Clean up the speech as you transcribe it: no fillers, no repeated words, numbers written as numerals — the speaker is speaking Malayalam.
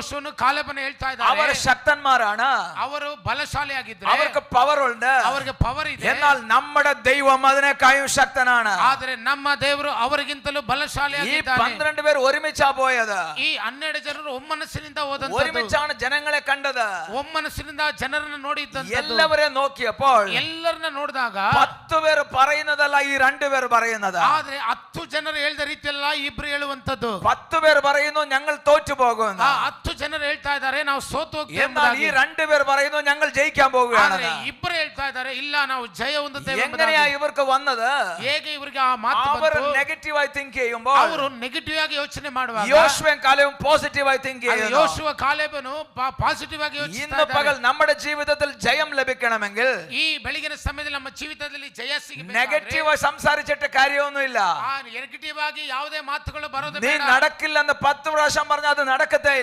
യോശുവನು ಕಾಲೇಬನ ಹೇಳ್ತಾ അവർ ಇದ್ದಾರೆ, ശക്തന്മാരാണ്, ಅವರು ಬಲಶಾಲಿಯಾಗಿದ್ದಾರೆ, അവർക്ക് പവർ ഉണ്ട്. ಅವರಿಗೆ ಪವರ್ ಇದೆ. എന്നാൽ നമ്മുടെ ദൈവം അതിനേക്കാളും ശക്തനാണ്. ಆದರೆ ನಮ್ಮ ದೇವರು ಅವರಿಗಿಂತಲೂ ഈ ಬಲಶಾಲಿಯಾಗಿದ್ದಾನೆ. 12 പേർ ഒരുമിച്ചാ പോയത്. ಈ 12 ಜನರು ಒಮ್ಮನಸ್ಸಿನಿಂದ ಹೋದಂತದ್ದು, ഒരുമിച്ചാണ് ജനങ്ങളെ കണ്ടത്. ಒಮ್ಮನಸ್ಸಿನಿಂದ ಜನರನ್ನು ನೋಡಿದ್ದಂತದ್ದು. എല്ലാവരെയും നോക്കിയപ്പോൾ ಎಲ್ಲರನ್ನ ನೋಡಿದಾಗ 10 പേർ പറയുന്നതല്ല ഈ 2 പേർ പറയുന്നത്. ಆದ್ರೆ 10 ಜನರು ಹೇಳಿದ ರೀತಿಯಲ್ಲ ಇಬ್ರು ಹೇಳುವಂತದ್ದು. 10 പേർ പറയുന്നു ഞങ്ങൾ തോറ്റു പോകുമെന്ന്. 10 ಜನರು ಹೇಳ್ತಾ ಇದ್ದಾರೆ ನಾವು ಸೋತು ಹೋಗ್ತೇವೆ എന്നാൽ ഈ 2 പേർ പറയുന്നു ഞങ്ങൾ ജയിക്കാൻ പോകുകയാണ്. ಆದ್ರೆ ಇಬ್ರು ಹೇಳ್ತಾ ಇದ್ದಾರೆ ಇಲ್ಲ ನಾವು ಜಯ ಹೊಂದುತ್ತೇವೆ. എങ്ങനെയാ ഇവർക്ക് വന്നത്? ಹೇಗೆ ಇವರಿಗೆ ಆ ಮಾತು അവർ ಬಂತು? നെഗറ്റീവ് ആയി തിങ്ക് ചെയ്യുമ്പോൾ ಅವರು ನೆಗೆಟಿವ್ ಆಗಿ ಯೋಚನೆ ಮಾಡುವಾಗ യോശുവയും കാലേബും പോസിറ്റീവ് ആയി തിങ്ക് ചെയ്യുന്നു. ಯೋಶುವ ಕಾಲೇಬನು ಪಾಸಿಟಿವ್ ಆಗಿ ಯೋಚಿಸ್ತಾ ഇന്ന് പകൽ ಇದ್ದಾರೆ. നമ്മുടെ ജീവിതത്തിൽ ജയം ലഭിക്കണമെങ്കിൽ ಈ ಬೆಳಗಿನ ಸಮಯದಲ್ಲಿ ನಮ್ಮ ಜೀವಿತದಲ್ಲಿ ಜಯ ಸಿಗಬೇಕು. നെഗറ്റീവ് ആയി സംസാരിച്ചിട്ട് കാര്യമൊന്നുമില്ല. ನೆಗೆಟಿವ್ ಆಗಿ ಯಾವುದೇ ಮಾತುಗಳು ಬರೋದು നീ ಬೇಡ. നടക്കില്ലെന്ന് 10 പ്രാവശ്യം പറഞ്ഞാൽ അത് നടക്കത്തേ